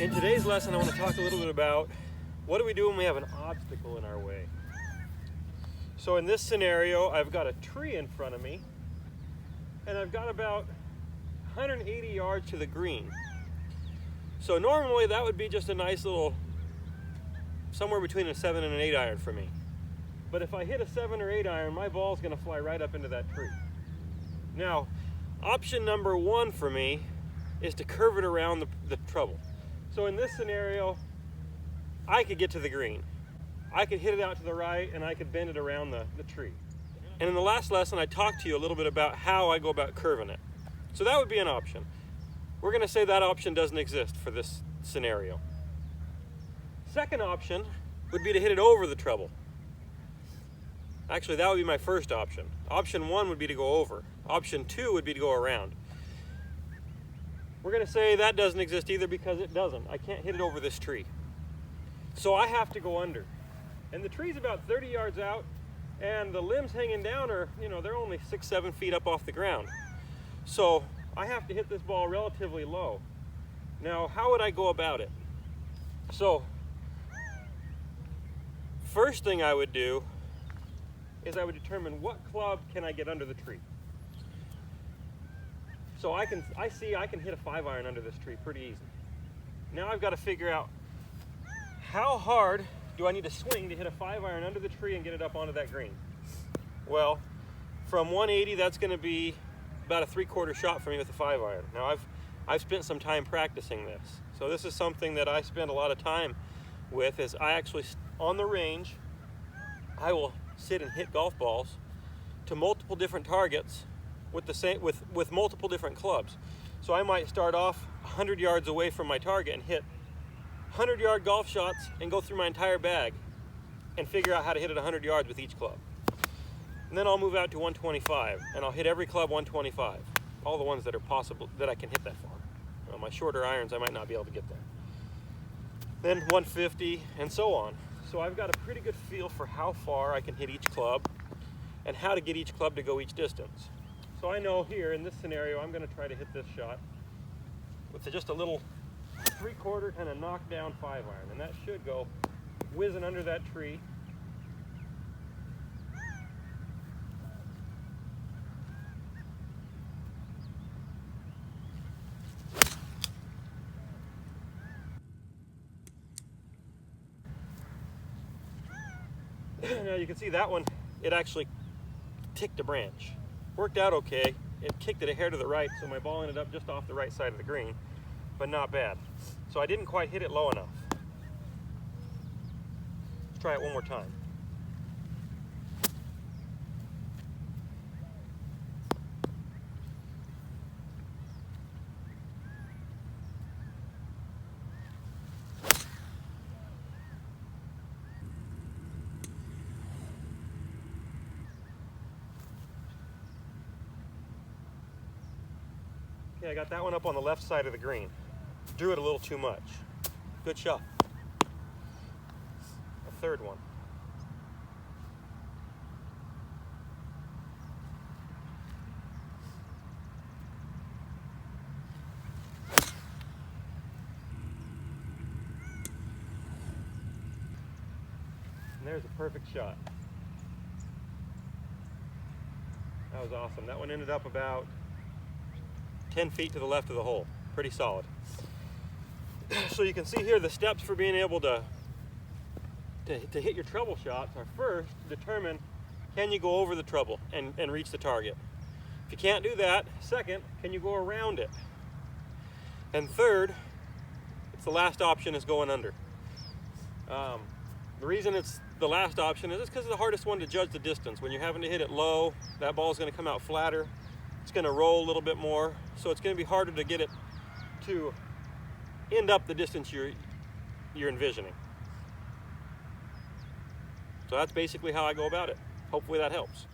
In today's lesson, I want to talk a little bit about what do we do when we have an obstacle in our way. So in this scenario, I've got a tree in front of me, and I've got about 180 yards to the green. So normally that would be just a nice little, somewhere between a 7 and an 8 iron for me. But if I hit a 7 or 8 iron, my ball's going to fly right up into that tree. Now, option number one for me is to curve it around the trouble. So in this scenario, I could get to the green. I could hit it out to the right, and I could bend it around the tree. And in the last lesson, I talked to you a little bit about how I go about curving it. So that would be an option. We're going to say that option doesn't exist for this scenario. Second option would be to hit it over the trouble. Actually, that would be my first option. Option one would be to go over. Option two would be to go around. We're going to say that doesn't exist either because it doesn't. I can't hit it over this tree. So I have to go under. And the tree's about 30 yards out, and the limbs hanging down are, they're only 6-7 feet up off the ground. So I have to hit this ball relatively low. Now, how would I go about it? So, first thing I would do is I would determine what club can I get under the tree. So I can hit a 5 iron under this tree pretty easy. Now I've got to figure out how hard do I need to swing to hit a 5 iron under the tree and get it up onto that green. Well, from 180, that's going to be about a 3/4 shot for me with a 5 iron. Now I've spent some time practicing this. So this is something that I spend a lot of time with. Is I actually, on the range, I will sit and hit golf balls to multiple different targets with multiple different clubs. So I might start off 100 yards away from my target and hit 100-yard golf shots and go through my entire bag and figure out how to hit it 100 yards with each club. And then I'll move out to 125 and I'll hit every club 125, all the ones that are possible that I can hit that far. Well, my shorter irons, I might not be able to get there. Then 150 and so on. So I've got a pretty good feel for how far I can hit each club and how to get each club to go each distance. So I know here in this scenario, I'm going to try to hit this shot with just a little 3/4 kind of knockdown 5 iron, and that should go whizzing under that tree. Now you can see that one, it actually ticked a branch. Worked out okay. It kicked it a hair to the right, so my ball ended up just off the right side of the green, but not bad. So I didn't quite hit it low enough. Let's try it one more time. Okay, I got that one up on the left side of the green. Drew it a little too much. Good shot. A third one. And there's a perfect shot. That was awesome. That one ended up about 10 feet to the left of the hole. Pretty solid. So you can see here the steps for being able to hit your treble shots are: first, determine can you go over the treble and reach the target. If you can't do that, second, can you go around it? And third, it's the last option, is going under. The reason it's the last option is because it's the hardest one to judge the distance. When you're having to hit it low, that ball is going to come out flatter. It's going to roll a little bit more, so it's going to be harder to get it to end up the distance you're envisioning. So that's basically how I go about it. Hopefully that helps.